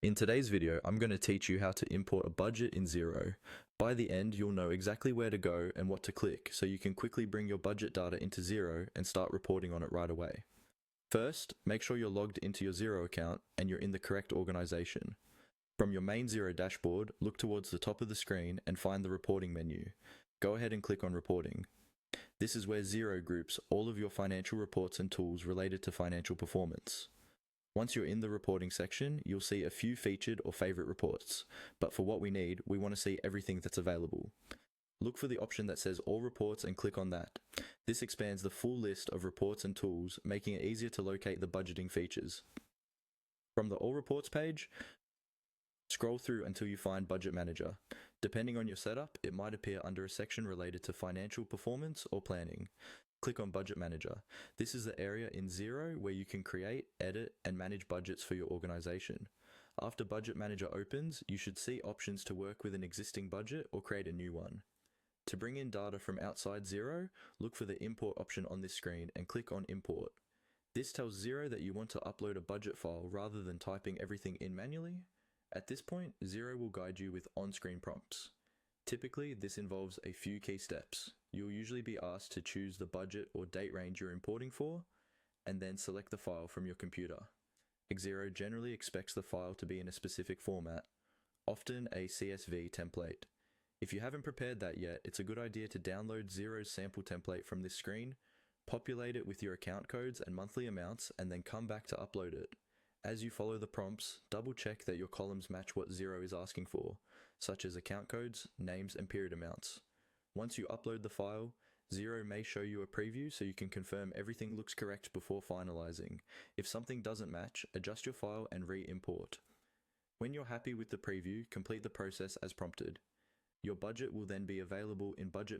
In today's video, I'm going to teach you how to import a budget in Xero. By the end, you'll know exactly where to go and what to click, so you can quickly bring your budget data into Xero and start reporting on it right away. First, make sure you're logged into your Xero account and you're in the correct organization. From your main Xero dashboard, look towards the top of the screen and find the reporting menu. Go ahead and click on reporting. This is where Xero groups all of your financial reports and tools related to financial performance. Once you're in the reporting section, you'll see a few featured or favorite reports, but for what we need, we want to see everything that's available. Look for the option that says All Reports and click on that. This expands the full list of reports and tools, making it easier to locate the budgeting features. From the All Reports page, scroll through until you find Budget Manager. Depending on your setup, it might appear under a section related to financial performance or planning. Click on Budget Manager. This is the area in Xero where you can create, edit, and manage budgets for your organization. After Budget Manager opens, you should see options to work with an existing budget or create a new one. To bring in data from outside Xero, look for the Import option on this screen and click on Import. This tells Xero that you want to upload a budget file rather than typing everything in manually. At this point, Xero will guide you with on-screen prompts. Typically, this involves a few key steps. You'll usually be asked to choose the budget or date range you're importing for, and then select the file from your computer. Xero generally expects the file to be in a specific format, often a CSV template. If you haven't prepared that yet, it's a good idea to download Xero's sample template from this screen, populate it with your account codes and monthly amounts, and then come back to upload it. As you follow the prompts, double check that your columns match what Xero is asking for, such as account codes, names, and period amounts. Once you upload the file, Xero may show you a preview so you can confirm everything looks correct before finalizing. If something doesn't match, adjust your file and re-import. When you're happy with the preview, complete the process as prompted. Your budget will then be available in Budget